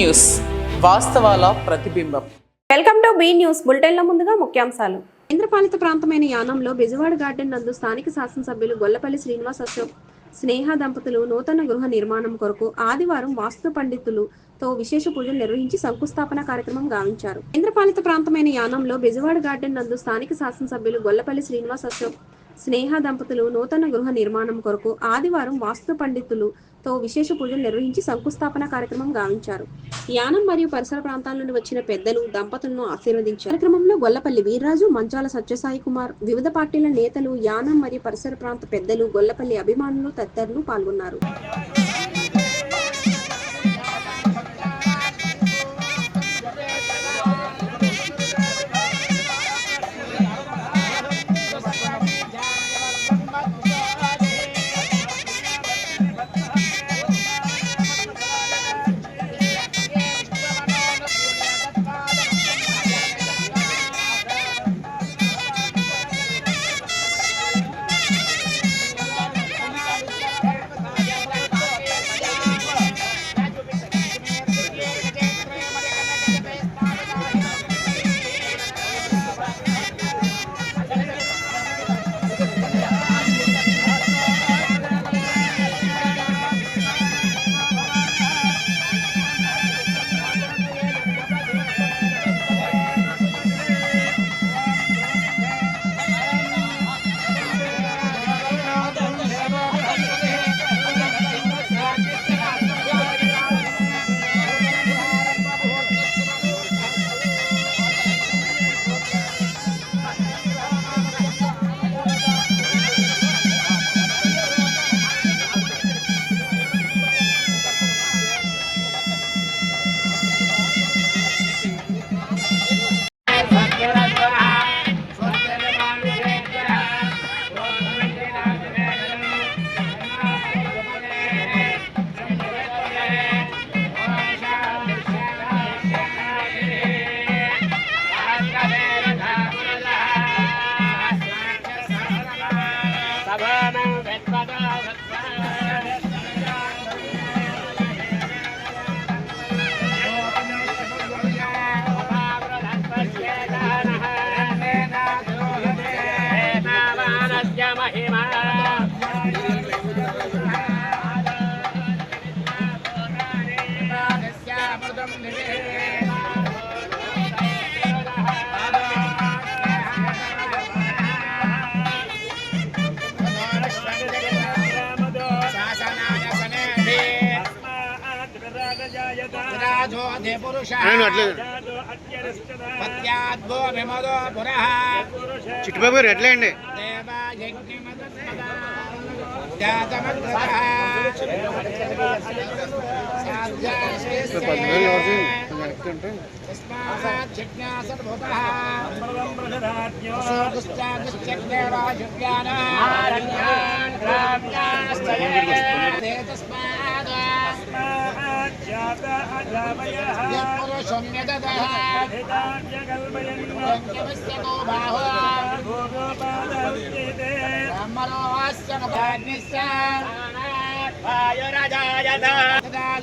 News, వాస్తవాల ప్రతిబింబం. Welcome to be news. బులెటిన్లో ముందుగా ముఖ్యాంశాలు. కేంద్రపాలిత ప్రాంతమైన యానంలో బెజవాడ గార్డెన్ నందు స్థానిక శాసనసభ్యులు గొల్లపల్లి శ్రీనివాస్ అశోక్ స్నేహ దంపతులు నూతన గృహ నిర్మాణం కొరకు ఆదివారం వాస్తు పండితులతో విశేష పూజలు నిర్వహించి శంకుస్థాపన కార్యక్రమం గావించారు. కేంద్రపాలిత ప్రాంతమైన యానంలో బెజవాడ గార్డెన్ నందు స్థానిక శాసనసభ్యులు గొల్లపల్లి శ్రీనివాస్ అశోక్ స్నేహ దంపతులు నూతన గృహ నిర్మాణం కొరకు ఆదివారం వాస్తు పండితులతో విశేష పూజలు నిర్వహించి శంకుస్థాపన కార్యక్రమం గావించారు. యానం మరియు పరిసర ప్రాంతాల నుండి వచ్చిన పెద్దలు దంపతులను ఆశీర్వదించారు. కార్యక్రమంలో గొల్లపల్లి వీర్రాజు, మంచాల సత్యసాయి కుమార్, వివిధ పార్టీల నేతలు, యానం మరియు పరిసర ప్రాంత పెద్దలు, గొల్లపల్లి అభిమానులు తదితరులు పాల్గొన్నారు. చిట్టుబాబు గారు ఎట్లా అండి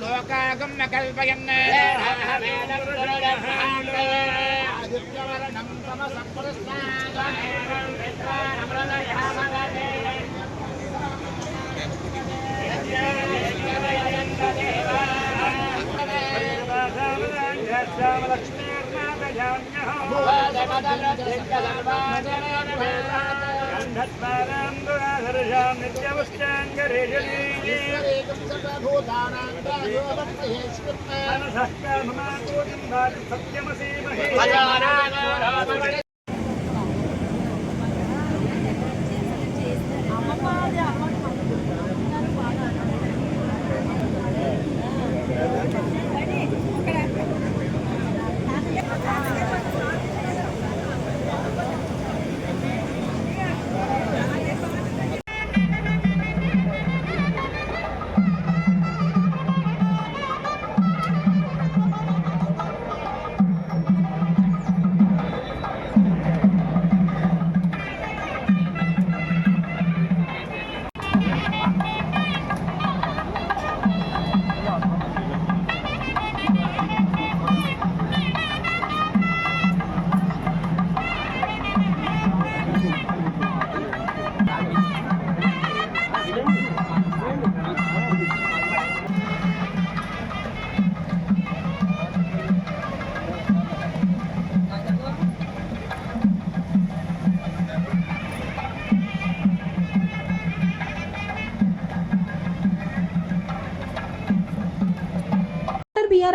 లోకాగమ్య కల్పయన్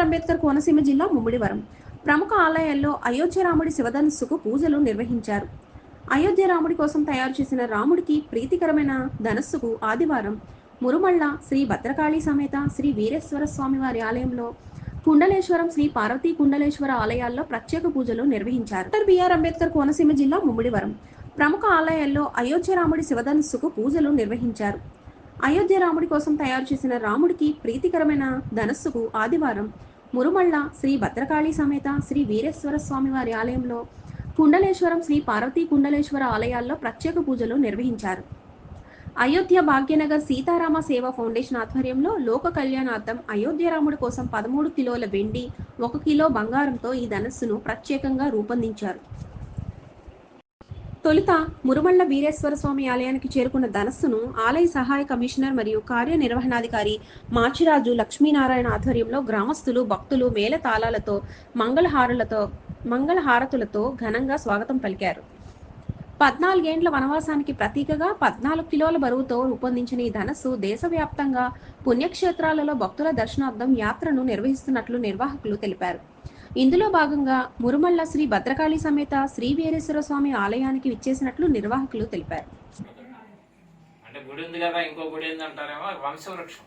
అంబేద్కర్ కోనసీమ జిల్లా ముమ్మిడివరం ప్రముఖ ఆలయాల్లో అయోధ్య రాముడి శివధనుస్సుకు పూజలు నిర్వహించారు. అయోధ్య రాముడి కోసం తయారు చేసిన రాముడికి ప్రీతికరమైన ధనస్సుకు ఆదివారం మురుమళ్ళ శ్రీ భద్రకాళి సమేత శ్రీ వీరేశ్వర స్వామి వారి ఆలయంలో, కుండలేశ్వరం శ్రీ పార్వతీ కుండలేశ్వర ఆలయాల్లో ప్రత్యేక పూజలు నిర్వహించారు. డాక్టర్ బిఆర్ అంబేద్కర్ కోనసీమ జిల్లా ముమ్మిడివరం ప్రముఖ ఆలయాల్లో అయోధ్య రాముడి శివధనుస్సుకు పూజలు నిర్వహించారు. అయోధ్య రాముడి కోసం తయారు చేసిన రాముడికి ప్రీతికరమైన ధనస్సుకు ఆదివారం మురుమళ్ళ శ్రీ భద్రకాళి సమేత శ్రీ వీరేశ్వర స్వామి వారి ఆలయంలో, కుండలేశ్వరం శ్రీ పార్వతీ కుండలేశ్వర ఆలయాల్లో ప్రత్యేక పూజలు నిర్వహించారు. అయోధ్య భాగ్యనగర్ సీతారామ సేవా ఫౌండేషన్ ఆధ్వర్యంలో లోక కళ్యాణార్థం అయోధ్య రాముడి కోసం 13 కిలోల వెండి, 1 కిలో బంగారంతో ఈ ధనస్సును ప్రత్యేకంగా రూపొందించారు. తొలుత మురుమళ్ళ వీరేశ్వర స్వామి ఆలయానికి చేరుకున్న ధనస్సును ఆలయ సహాయ కమిషనర్ మరియు కార్యనిర్వహణాధికారి మాచిరాజు లక్ష్మీనారాయణ ఆధ్వర్యంలో గ్రామస్తులు, భక్తులు మేళతాళాలతో మంగళహారతులతో ఘనంగా స్వాగతం పలికారు. 14 ఏండ్ల వనవాసానికి ప్రతీకగా 14 కిలోల బరువుతో రూపొందించిన ఈ ధనస్సు దేశవ్యాప్తంగా పుణ్యక్షేత్రాలలో భక్తుల దర్శనార్థం యాత్రను నిర్వహిస్తున్నట్లు నిర్వాహకులు తెలిపారు. ఇందులో భాగంగా మురుమళ్ళ శ్రీ భద్రకాళి సమేత శ్రీ వీరేశ్వర స్వామి ఆలయానికి విచ్చేసినట్లు నిర్వాహకులు తెలిపారు. అంటే గుడి ఉంది కదా, ఇంకో గుడి ఏందంటారేమో వంశవృక్షం.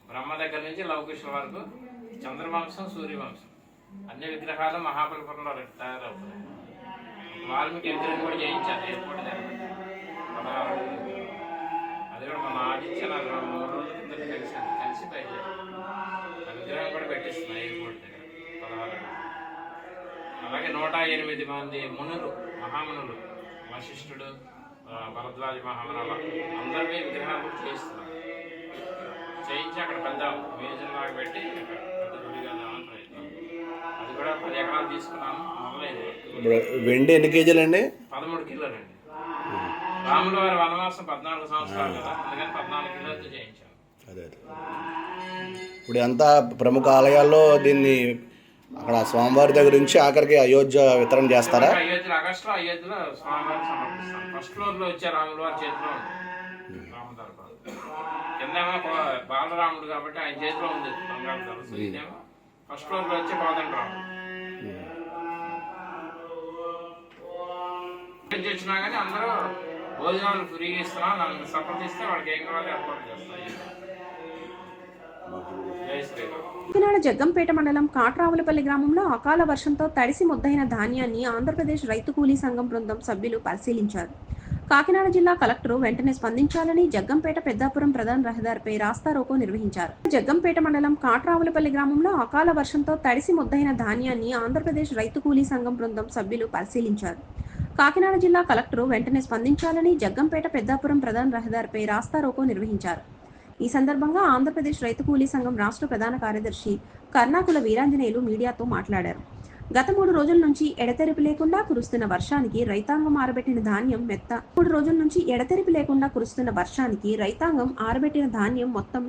బ్రహ్మ దగ్గర నుంచి లవకుశుల వరకు చంద్రవంశం, సూర్యవంశం అన్ని విగ్రహాలు మహాబలిపురంలో తయారవుతాయి. వాల్మీకి విగ్రహం కూడా చేయించారు ఎయిర్పోర్ట్ దగ్గర 16 అది కూడా మన ఆదిత్య 3 రోజుల కింద కలిసి బయలుదేరి ఆ విగ్రహం కూడా పెట్టిస్తున్నాయి ఎయిర్పోర్ట్ దగ్గర 16. అలాగే 108 మంది మునులు, మహామునులు, వశిష్ఠుడు, భరద్వాజ మహామునులు అందరినీ విగ్రహాలు కూడా చేయిస్తున్నారు. చేయించి అక్కడ పెద్ద మ్యూజియం లాగా పెట్టి పెద్ద గుడిగా ప్రయత్నం. అది కూడా 10 ఎకరాలు తీసుకున్నాము. మొదలైంది. వెండి ఎన్ని కేజీలు అండి? 13 కిలోలండి. రాముల వారి వనవాసం 14 సంవత్సరాలు కదా, అందుకని 14 కిలోలతో చేయించాం. అదే ఇప్పుడు అంతా ప్రముఖ ఆలయాల్లో దీన్ని అక్కడ స్వామివారి దగ్గర నుంచి ఆఖరికి అయోధ్య వితరణ చేస్తారా? అయోధ్యలో ఆగస్టులో అయోధ్యలో స్వామివారికి సమర్పిస్తాం. ఫస్ట్ ఫ్లోర్ లో వచ్చే రాముల వారి చేతిలో ఉంది రామదర్బార్. కిందేమో బాలరాముడు కాబట్టి ఆయన చేతిలో ఉంది బంగారు. ఇదేమో ఫస్ట్ ఫ్లోర్ లో వచ్చే కోదండ రాముడు వచ్చినా కానీ అందరూ భోజనాలు ఫ్రీగా ఇస్తున్నాం. నన్ను సంప్రదిస్తే వాళ్ళకి ఏం కావాలో ఏర్పాటు చేస్తాం. కాకినాడ జగ్గంపేట మండలం కాట్రావులపల్లి గ్రామంలో అకాల వర్షంతో తడిసి ముద్దైన ధాన్యాన్ని ఆంధ్రప్రదేశ్ రైతు కూలీ సంఘం బృందం సభ్యులు పరిశీలించారు. కాకినాడ జిల్లా కలెక్టర్ వెంటనే స్పందించాలని జగ్గంపేట పెద్దాపురం ప్రధాన రహదారిపై రాస్తారోకో నిర్వహించారు. జగ్గంపేట మండలం కాట్రావులపల్లి గ్రామంలో అకాల వర్షంతో తడిసి ముద్దైన ధాన్యాన్ని ఆంధ్రప్రదేశ్ రైతు కూలీ సంఘం బృందం సభ్యులు పరిశీలించారు. కాకినాడ జిల్లా కలెక్టర్ వెంటనే స్పందించాలని జగ్గంపేట పెద్దాపురం ప్రధాన రహదారిపై రాస్తారోకో నిర్వహించారు. ఈ సందర్భంగా ఆంధ్రప్రదేశ్ రైతు కూలీ సంఘం రాష్ట్ర ప్రధాన కార్యదర్శి కర్ణాకుల వీరాంజనేయులు మీడియాతో మాట్లాడారు. గత 3 రోజుల నుంచి ఎడతెరిపి లేకుండా కురుస్తున్న వర్షానికి రైతాంగం ఆరబెట్టిన ధాన్యం 3 రోజుల నుంచి ఎడతెరిపి లేకుండా కురుస్తున్న వర్షానికి రైతాంగం ఆరబెట్టిన ధాన్యం మొత్తం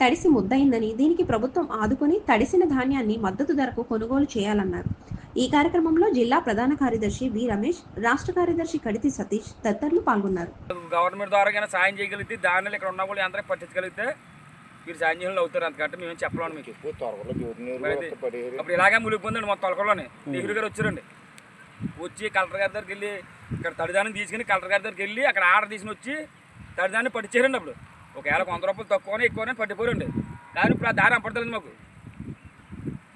తడిసి ముద్దయిందని, దీనికి ప్రభుత్వం ఆదుకొని తడిసిన ధాన్యాన్ని మద్దతు ధరకు కొనుగోలు చేయాలన్నారు. ఈ కార్యక్రమంలో జిల్లా ప్రధాన కార్యదర్శి వి రమేష్, రాష్ట్ర కార్యదర్శి కడితి సతీష్ తదితరులు పాల్గొన్నారు. గవర్నమెంట్ ద్వారా సాయం చేయగలిగితే ధాన్యాలు ఇక్కడ ఉన్న వాళ్ళు అందరికీ పట్టించగలిగితే మీరు సాయం చేయడం అవుతారు. అంతకంటే మేము చెప్పలేము మీకు. అప్పుడు ఇలాగే మునిగిపోయిందండి మొత్తం తొలకలోనే. నెహ్రూ గారు వచ్చారండి, వచ్చి కలెక్టర్ గారి దగ్గరికి వెళ్ళి ఇక్కడ తడిదాన్ని తీసుకుని కలెక్టర్ గారి దగ్గరికి వెళ్ళి అక్కడ ఆర్డర్ తీసుకుని వచ్చి తడిదాన్ని పట్టించారండి. అప్పుడు ఒకవేళ 100 రూపాయలు తక్కువనే ఎక్కువనే పట్టిపోరండి. కానీ ఇప్పుడు ఆ దారి అప్పడతలేదు మాకు.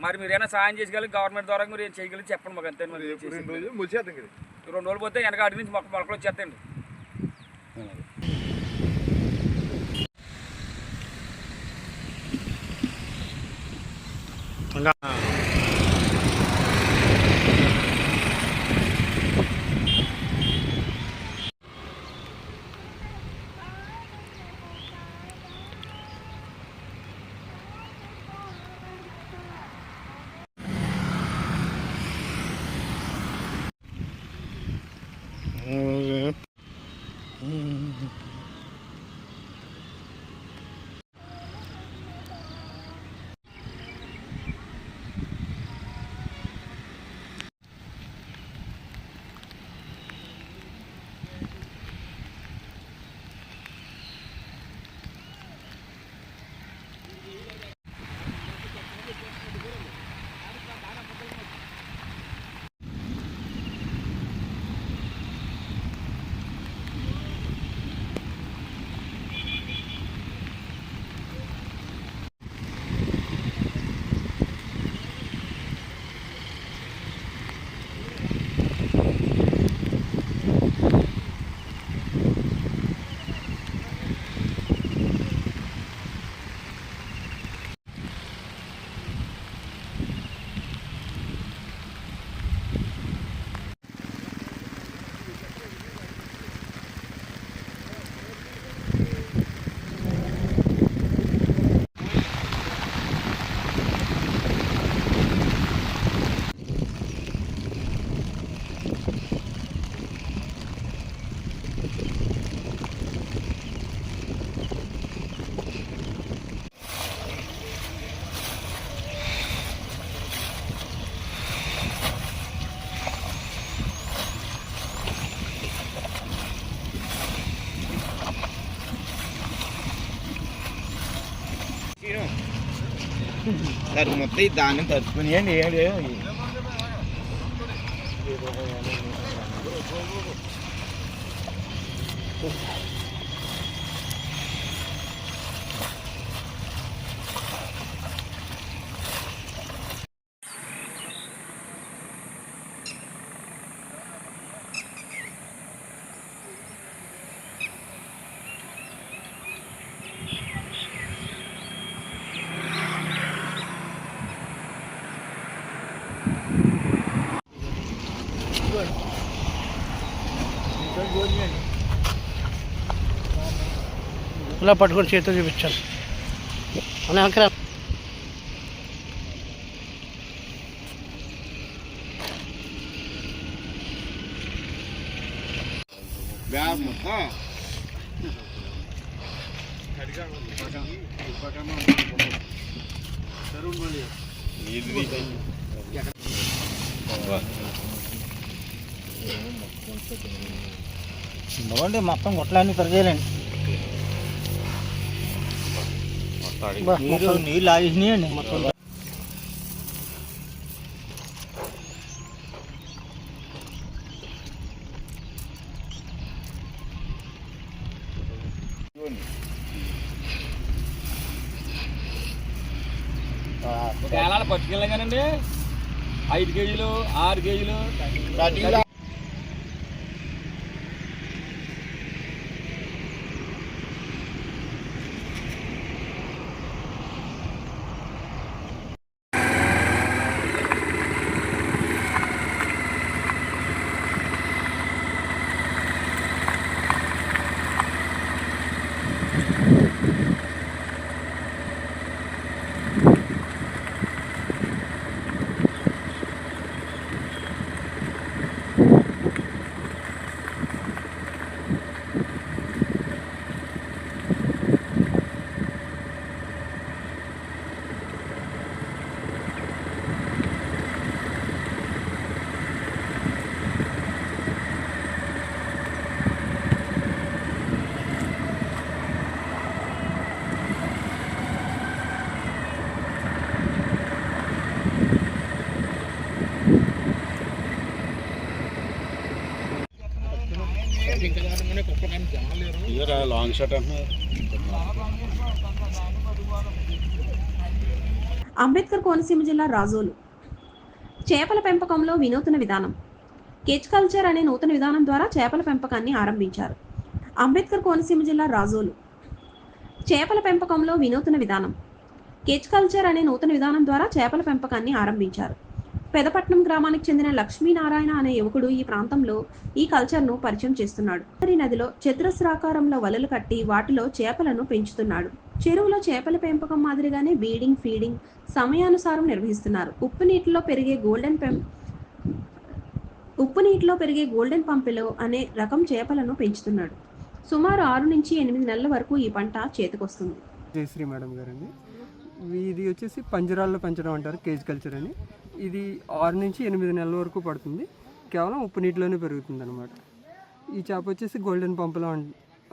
మరి మీరు ఏమైనా సాయం చేయగలిగి గవర్నమెంట్ ద్వారా మీరు ఏం చేయగలిగి చెప్పండి మాకు. అంతే. మరి 2 రోజులు పోతే వెనక అడిగి నుంచి మొక్కలు వచ్చేస్తాయండి. తరుగు మొత్తం ఈ ధాన్యం తరుచుకుని ఏం లేవు. ఇలా పట్టుకొని చేతితో చూపించాలి అలా అక్కడ బాగుండి మొత్తం గుట్టలన్నీ పెరిగేయాలండి. నీళ్ళు ఆగేసినాయండి మొత్తం. ఒక ఏళ్ళ పట్టుకెళ్ళాం కానండి 5 కేజీలు 6 కేజీలు లాంగ్ షాట్ అంటే అంబేద్కర్ కోనసీమ జిల్లా రాజోలు చేపల పెంపకంలో వినూత్న విధానం. కేజ్ కల్చర్ అనే నూతన విధానం ద్వారా చేపల పెంపకాన్ని ఆరంభించారు. అంబేద్కర్ కోనసీమ జిల్లా రాజోలు చేపల పెంపకంలో వినూత్న విధానం. కేజ్ కల్చర్ అనే నూతన విధానం ద్వారా చేపల పెంపకాన్ని ఆరంభించారు. పెదపట్నం గ్రామానికి చెందిన లక్ష్మీనారాయణ అనే యువకుడు ఈ ప్రాంతంలో ఈ కల్చర్ను పరిచయం చేస్తున్నాడు. నదిలో చతురస్రాకారంలో వలలు కట్టి వాటిలో చేపలను పెంచుతున్నాడు. చెరువులో చేపల పెంపకం మాదిరిగానే బీడింగ్, ఫీడింగ్ సమయానుసారం నిర్వహిస్తున్నారు. ఉప్పు నీటిలో పెరిగే గోల్డెన్ పంపిలో అనే రకం చేపలను పెంచుతున్నాడు. సుమారు 6 నుంచి 8 నెలల వరకు ఈ పంట చేతికొస్తుంది. జయశ్రీ మేడం గారండి. ఇది వచ్చేసి పంజరాల్లో పెంచడం అంటారు, కేజ్ కల్చర్ అని. ఇది 6 నుంచి 8 నెలల వరకు పడుతుంది. కేవలం ఉప్పు నీటిలోనే పెరుగుతుంది అనమాట. ఈ చేప వచ్చేసి గోల్డెన్ పంపులో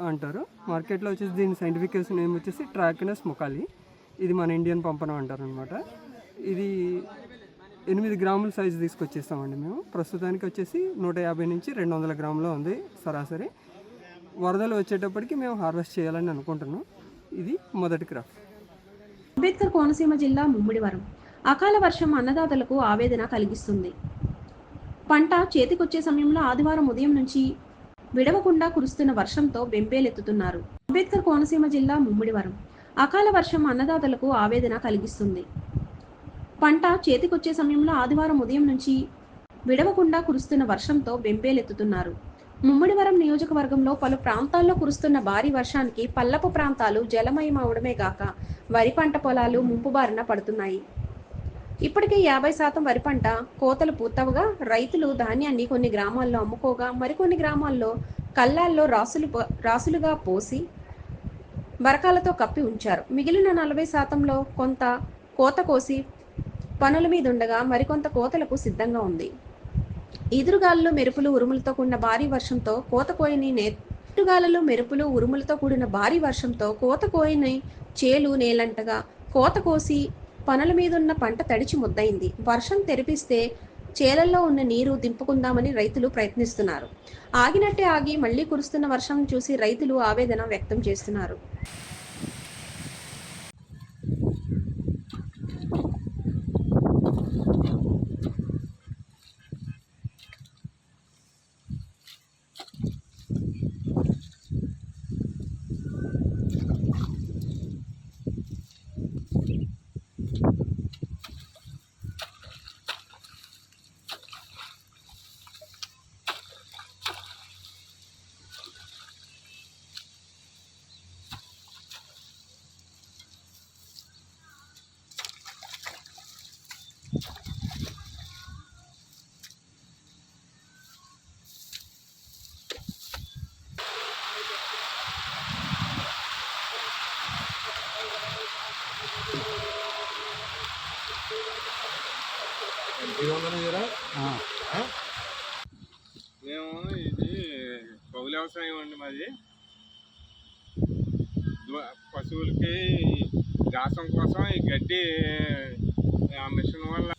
అంటారు. మార్కెట్లో వచ్చేసి దీని సైంటిఫిక్ నేమ్ వచ్చేసి ట్రాకినస్ మొకాలి. ఇది మన ఇండియన్ పంపనం అంటారు అనమాట. ఇది 8 గ్రాముల సైజు తీసుకొచ్చేస్తామండి మేము. ప్రస్తుతానికి వచ్చేసి 150 నుంచి 200 గ్రాములో ఉంది సరాసరి. వరదలు వచ్చేటప్పటికి మేము హార్వెస్ట్ చేయాలని అనుకుంటున్నాం. ఇది మొదటి క్రాప్. అంబేద్కర్ కోనసీమ జిల్లా ముమ్మిడివరం అకాల వర్షం అన్నదాతలకు ఆవేదన కలిగిస్తుంది. పంట చేతికొచ్చే సమయంలో ఆదివారం ఉదయం నుంచి విడవకుండా కురుస్తున్న వర్షంతో బెంబేలెత్తుతున్నారు. అంబేద్కర్ కోనసీమ జిల్లా ముమ్మిడివరం అకాల వర్షం అన్నదాతలకు ఆవేదన కలిగిస్తుంది. పంట చేతికొచ్చే సమయంలో ఆదివారం ఉదయం నుంచి విడవకుండా కురుస్తున్న వర్షంతో బెంబేలెత్తుతున్నారు. ముమ్మిడివరం నియోజకవర్గంలో పలు ప్రాంతాల్లో కురుస్తున్న భారీ వర్షానికి పల్లపు ప్రాంతాలు జలమయమవడమే గాక వరి పంట పొలాలు ముంపు బారిన పడుతున్నాయి. ఇప్పటికే 50% వరి పంట కోతలు పూర్తవగా రైతులు ధాన్యాన్ని కొన్ని గ్రామాల్లో అమ్ముకోగా మరికొన్ని గ్రామాల్లో కళ్ళాల్లో రాసులుగా పోసి బరకాలతో కప్పి ఉంచారు. మిగిలిన 40%లో కొంత కోత కోసి పనుల మీద ఉండగా మరికొంత కోతలకు సిద్ధంగా ఉంది. ఈదురుగాలులు మెరుపులు ఉరుములతో కూడిన భారీ వర్షంతో కోత కోయిని చేలు నేలంటగా కోత కోసి పనుల మీదున్న పంట తడిచి ముద్దయింది. వర్షం తెరిపిస్తే చేలల్లో ఉన్న నీరు దింపుకుందామని రైతులు ప్రయత్నిస్తున్నారు. ఆగినట్టే ఆగి మళ్లీ కురుస్తున్న వర్షం చూసి రైతులు ఆవేదన వ్యక్తం చేస్తున్నారు. మేము ఇది కౌలు వ్యవసాయం అండి మాది. పశువులకి దాసం కోసం ఈ గడ్డి ఆ మిషన్ వల్ల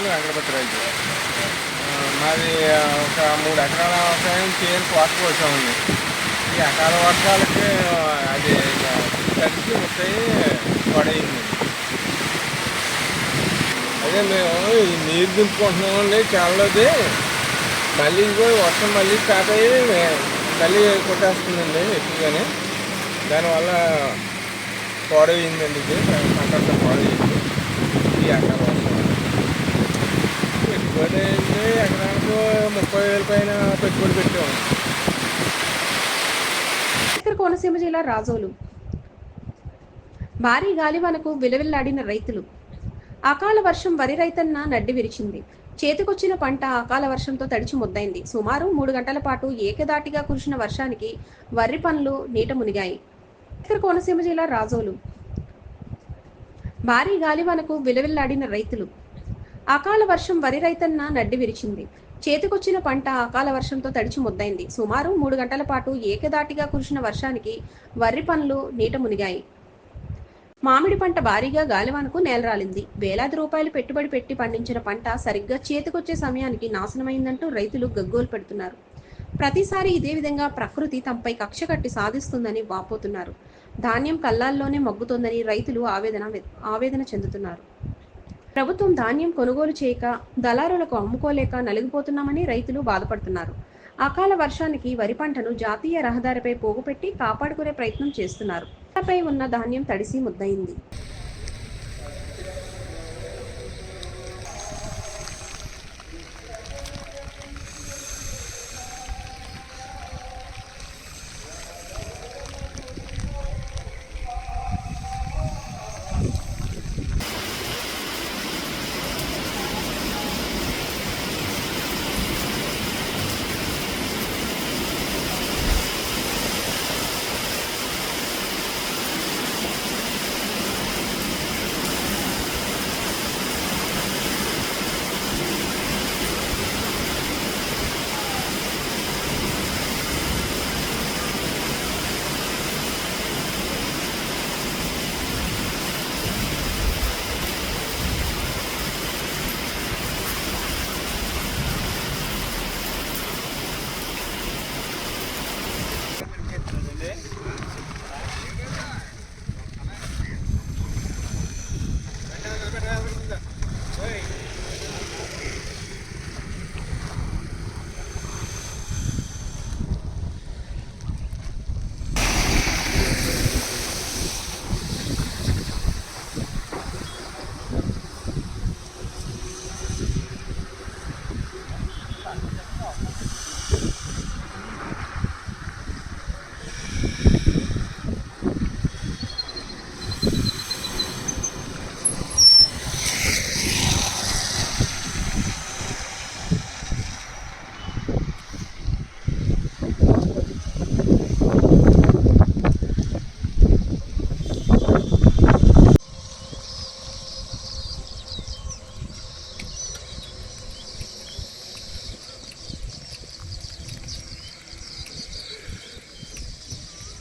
వెంకటపతిరాజు. మాది ఒక 3 ఎకరాల వ్యవసాయం చేను కోతకు వచ్చామండి. ఈ అకాల వర్షాలకి అది తడిసి ముక్కయి పడైంది. అదే మేము ఈ నీరు దింపుకుంటున్నామండి చాలది. మళ్ళీ వర్షం మళ్ళీ స్టార్ట్ అయ్యి మళ్ళీ కొట్టేస్తుందండి ఎక్కువగానే. దానివల్ల పాడైందండి. ఇది పంట పాడైంది ఈ అకాల వర్షం. పెట్టుబడి అయింది ఎకరానికి 30,000 పైన పెట్టుబడి పెట్టాము. కోనసీమ జిల్లా రాజోలు. భారీ గాలివానకు విలవిల్లాడిన రైతులు. అకాల వర్షం వరి రైతన్న నడ్డి విరిచింది. చేతికొచ్చిన పంట అకాల వర్షంతో తడిచి ముద్దైంది. సుమారు 3 గంటల పాటు ఏకదాటిగా కురిసిన వర్షానికి వరి పనులు నీట మునిగాయి. కోనసీమ జిల్లా రాజోలు. భారీ గాలివానకు విలవిల్లాడిన రైతులు. అకాల వర్షం వరి రైతన్న నడ్డి విరిచింది. చేతికొచ్చిన పంట అకాల వర్షంతో తడిచి ముద్దైంది. సుమారు 3 గంటల పాటు ఏకదాటిగా కురిసిన వర్షానికి వరి పనులు నీట మునిగాయి. మామిడి పంట భారీగా గాలివానకు నేలరాలింది. వేలాది రూపాయలు పెట్టుబడి పెట్టి పండించిన పంట సరిగ్గా చేతికొచ్చే సమయానికి నాశనమైందంటూ రైతులు గగ్గోలు పెడుతున్నారు. ప్రతిసారి ఇదే విధంగా ప్రకృతి తమపై కక్ష కట్టి సాధిస్తుందని వాపోతున్నారు. ధాన్యం కల్లాల్లోనే మగ్గుతోందని రైతులు ఆవేదన చెందుతున్నారు. ప్రభుత్వం ధాన్యం కొనుగోలు చేయక దళారులకు అమ్ముకోలేక నలిగిపోతున్నామని రైతులు బాధపడుతున్నారు. అకాల వర్షానికి వరి పంటను జాతీయ రహదారిపై పోగుపెట్టి కాపాడుకునే ప్రయత్నం చేస్తున్నారు. పై ఉన్న ధాన్యం తడిసి ముద్దయింది.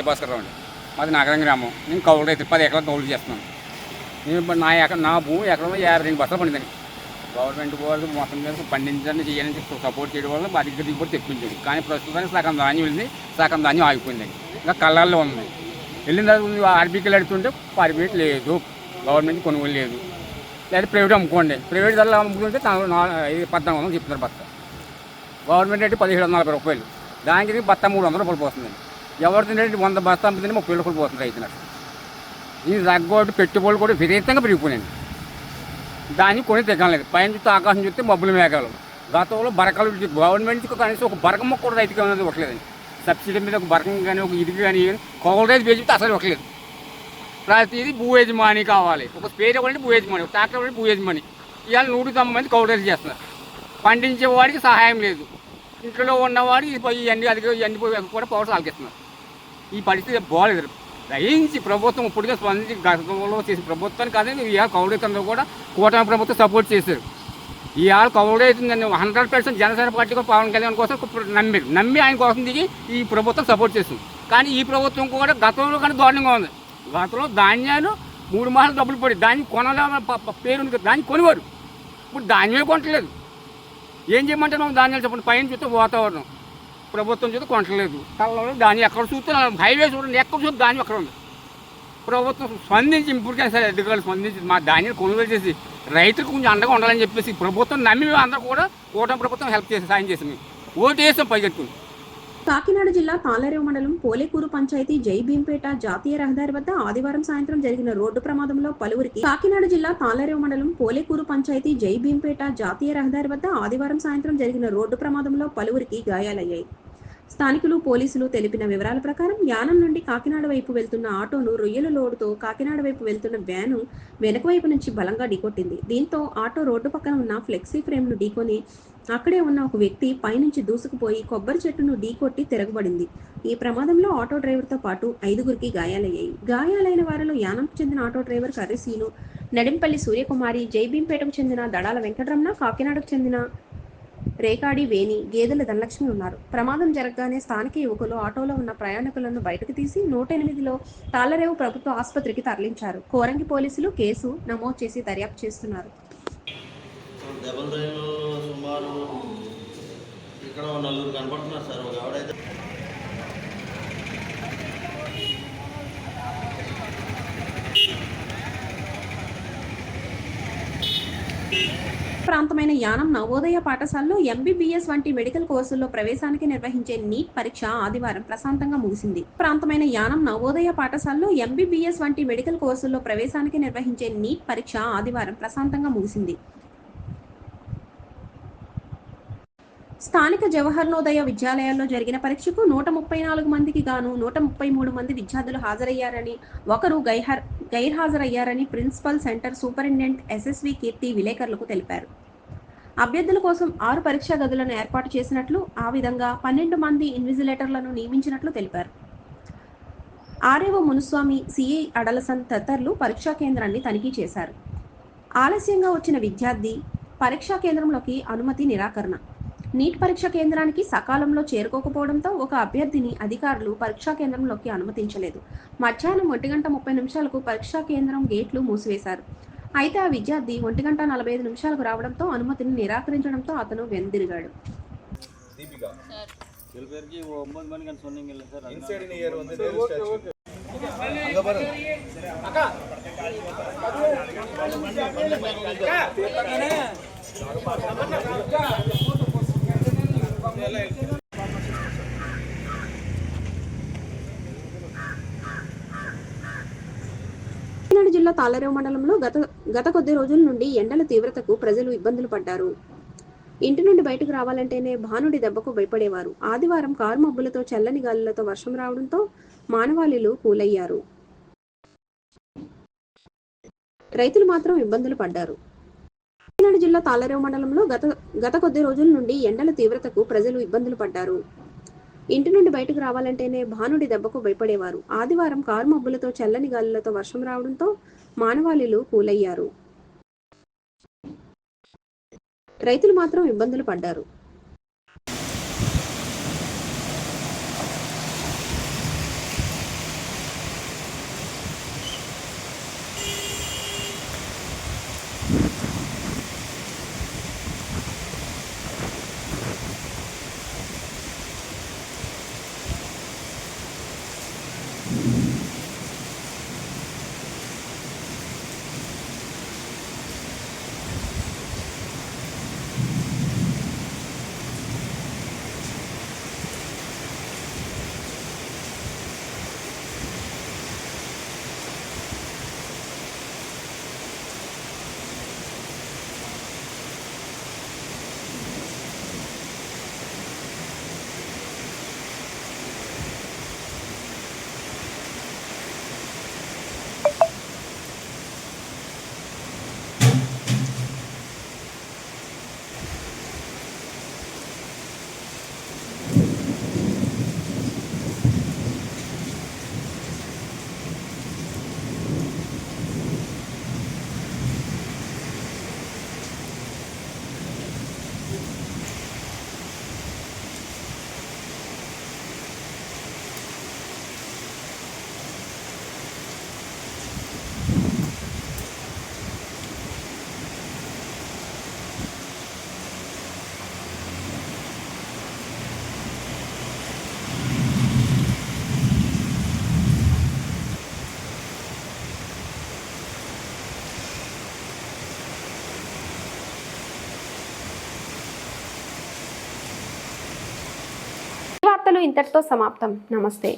భాస్కర్రావు అండి. మాది నగరం గ్రామం. నేను కౌలు రైతు 10 ఎకరాలు కౌలు చేస్తున్నాను. నేను నా భూమి ఎకరంలో 52 బస్తాలు పండిందండి. గవర్నమెంట్ వాళ్ళు మొత్తం మీద పండించడానికి చేయాలని సపోర్ట్ చేయడం వల్ల మా దగ్గర దిగుబడి తెప్పించాడు. కానీ ప్రస్తుతానికి సగం ధాన్యం వెళ్ళింది, సగం ధాన్యం ఆగిపోయిందండి. ఇంకా కళ్ళల్లో ఉంది. వెళ్ళిన తర్వాత ఆర్బీకేలు అడుగుతుంటే పర్మిట్ లేదు, గవర్నమెంట్ కొనుగోలు లేదు. లేదా ప్రైవేట్ అమ్ముకోండి, ప్రైవేట్ ధరలు అమ్ముకుంటే 1400 చెప్తున్నారు బత్త. గవర్నమెంట్ రేటు 1740 రూపాయలు, దానికి బత్త 300 రూపాయలు పోతుందండి. ఎవరు తినేది 100 బస్తా అమ్ముతుంది 30 రూపాయలు పోతుంది రైతులకు. ఈ తగ్గోటి పెట్టుబడులు కూడా విపరీతంగా పెరిగిపోయినాయండి. దాన్ని కొని తెగలేదు. పైన చూస్తే ఆకాశం చూస్తే మబ్బులు మేఘాలు. గతంలో బరకలు గవర్నమెంట్కి కనీసం ఒక బరకమ్మ కూడా రైతుకి అనేది ఇవ్వట్లేదండి. సబ్సిడీ మీద ఒక బరకం కానీ ఒక ఇది కానీ కౌలు రైతు బేసిస్తే అసలు ఇవ్వట్లేదు. ప్రతిదీ భూ యజమాని కావాలి. ఒక స్పేర్ ఇవ్వాలంటే భూ యజమాని, ఒక ట్రాక్టర్ ఇవ్వాలంటే భూ యజమాని. ఇవాళ 190 మంది కౌలు రైతు చేస్తున్నారు. పండించేవాడికి సహాయం లేదు. ఇంట్లో ఉన్నవాడు ఇవన్నీ అది ఇవన్నీ కూడా పవర్ సాగిస్తున్నారు. ఈ పరిస్థితి బాగాలేదు. దయించి ప్రభుత్వం ఇప్పటికే స్పందించి గతంలో చేసిన ప్రభుత్వాన్ని కాదని ఇవాళ కౌలు రైతులందరూ కూడా కూటమి ప్రభుత్వం సపోర్ట్ చేశారు. ఇవాళ కౌలు రైతుందని 100% జనసేన పార్టీ పవన్ కళ్యాణ్ కోసం నమ్మి ఆయన కోసం దిగి ఈ ప్రభుత్వం సపోర్ట్ చేస్తుంది. కానీ ఈ ప్రభుత్వం కూడా గతంలో కానీ దారుణంగా ఉంది. గతంలో ధాన్యాలు 3 మాసాలు డబ్బులు పడి దాన్ని కొనలే పేరు ఉంది, దాన్ని కొనేవారు. ఇప్పుడు ధాన్యాలు కొనట్లేదు. ఏం చేయమంటే మనం ధాన్యాలు చెప్పండి. పైన చూస్తే వాతావరణం, ప్రభుత్వం చూస్తే కొనట్లేదు. కళ్ళలో ధాన్యం ఎక్కడ చూస్తే హైవే చూడండి, ఎక్కడ చూస్తే ధాన్యం ఎక్కడ ఉంది. ప్రభుత్వం స్పందించి ఇప్పటికైనా సరే అధికారులు స్పందించి మా ధాన్యాలు కొనుగోలు చేసి రైతులకు కొంచెం అండగా ఉండాలని చెప్పేసి ప్రభుత్వం నమ్మి అందరూ కూడా కూటమి ప్రభుత్వం హెల్ప్ చేసి సాయం చేసింది. ఓటు వేసాం పైకెట్టుకుని. కాకినాడ జిల్లా తాళ్లరేవు మండలం పోలేకూరు పంచాయతీ జై భీంపేట జాతీయ రహదారి వద్ద ఆదివారం సాయంత్రం జరిగిన రోడ్డు ప్రమాదంలో పలువురికి కాకినాడ జిల్లా తాళ్లరేవు మండలం పోలేకూరు పంచాయతీ జై భీంపేట జాతీయ రహదారి వద్ద ఆదివారం సాయంత్రం జరిగిన రోడ్డు ప్రమాదంలో పలువురికి గాయాలయ్యాయి. స్థానికులు పోలీసులు తెలిపిన వివరాల ప్రకారం యానం నుండి కాకినాడ వైపు వెళ్తున్న ఆటోను రొయ్యల లోడుతో కాకినాడ వైపు వెళ్తున్న వ్యాను వెనక వైపు నుంచి బలంగా ఢీకొట్టింది. దీంతో ఆటో రోడ్డు పక్కన ఉన్న ఫ్లెక్సీ ఫ్రేమ్ను ఢీకొని అక్కడే ఉన్న ఒక వ్యక్తి పైనుంచి దూసుకుపోయి కొబ్బరి చెట్టును ఢీకొట్టి తిరగబడింది. ఈ ప్రమాదంలో ఆటో డ్రైవర్తో పాటు 5గురికి గాయాలయ్యాయి. గాయాలైన వారిలో యానంకు చెందిన ఆటో డ్రైవర్ కర్రిసీను, నడింపల్లి సూర్యకుమారి, జైభీంపేటకు చెందిన దడాల వెంకటరమణ, కాకినాడకు చెందిన రేకాడి వేణి, గేదెల ధనలక్ష్మి ఉన్నారు. ప్రమాదం జరగగానే స్థానిక యువకులు ఆటోలో ఉన్న ప్రయాణికులను బయటకు తీసి 108లో తాళ్లరేవు ప్రభుత్వ ఆసుపత్రికి తరలించారు. కోరంగి పోలీసులు కేసు నమోదు చేసి దర్యాప్తు చేస్తున్నారు. సుమారు ఇక్కడ 4 కనపడుతున్నారు సార్. ఒక ఆవిడైతే ప్రాంతమైన యానం నవోదయ పాఠశాలలో ఎంబీబీఎస్ వంటి మెడికల్ కోర్సుల్లో ప్రవేశానికి నిర్వహించే నీట్ పరీక్ష ఆదివారం ప్రశాంతంగా ముగిసింది. ప్రాంతమైన యానం నవోదయ పాఠశాలలో ఎంబీబీఎస్ వంటి మెడికల్ కోర్సుల్లో ప్రవేశానికి నిర్వహించే నీట్ పరీక్ష ఆదివారం ప్రశాంతంగా ముగిసింది. స్థానిక జవహర్ నవోదయ విద్యాలయాల్లో జరిగిన పరీక్షకు 134 మందికి గాను 133 మంది విద్యార్థులు హాజరయ్యారని, ఒకరు గైర్హాజరయ్యారని ప్రిన్సిపల్, సెంటర్ సూపరింటెండెంట్ ఎస్ఎస్వి కీర్తి విలేకరులకు తెలిపారు. అభ్యర్థుల కోసం 6 పరీక్షా గదులను ఏర్పాటు చేసినట్లు, ఆ విధంగా 12 మంది ఇన్విజిలేటర్లను నియమించినట్లు తెలిపారు. ఆర్ఏఓ మునుస్వామి, సిఐ అడలసన్ తదితరులు పరీక్షా కేంద్రాన్ని తనిఖీ చేశారు. ఆలస్యంగా వచ్చిన విద్యార్థి పరీక్షా కేంద్రంలోకి అనుమతి నిరాకరణ. నీట్ పరీక్ష కేంద్రానికి సకాలంలో చేరుకోకపోవడంతో ఒక అభ్యర్థిని అధికారులు పరీక్షా కేంద్రంలోకి అనుమతించలేదు. మధ్యాహ్నం 1:30 పరీక్షా కేంద్రం గేట్లు మూసివేశారు. అయితే ఆ విద్యార్థి 1:45 రావడంతో అనుమతిని నిరాకరించడంతో అతను వెనుదిరిగాడు. కాకినాడ జిల్లా తాళ్లరేవు మండలంలో గత కొద్ది రోజుల నుండి ఎండల తీవ్రతకు ప్రజలు ఇబ్బందులు పడ్డారు. ఇంటి నుండి బయటకు రావాలంటేనే భానుడి దెబ్బకు భయపడేవారు. ఆదివారం కారు మబ్బులతో చల్లని గాలులతో వర్షం రావడంతో మానవాళిలు కూలయ్యారు. రైతులు మాత్రం ఇబ్బందులు పడ్డారు. కాకినాడ జిల్లా తాళ్లరేవు మండలంలో గత కొద్ది రోజుల నుండి ఎండల తీవ్రతకు ప్రజలు ఇబ్బందులు పడ్డారు. ఇంటి నుండి బయటకు రావాలంటేనే భానుడి దెబ్బకు భయపడేవారు. ఆదివారం కారు మబ్బులతో చల్లని గాలులతో వర్షం రావడంతో మానవాళిలు కూలయ్యారు. రైతులు మాత్రం ఇబ్బందులు పడ్డారు. వార్తలు ఇంతటితో సమాప్తం. నమస్తే.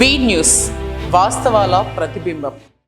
బీ న్యూస్, వాస్తవాల ప్రతిబింబం.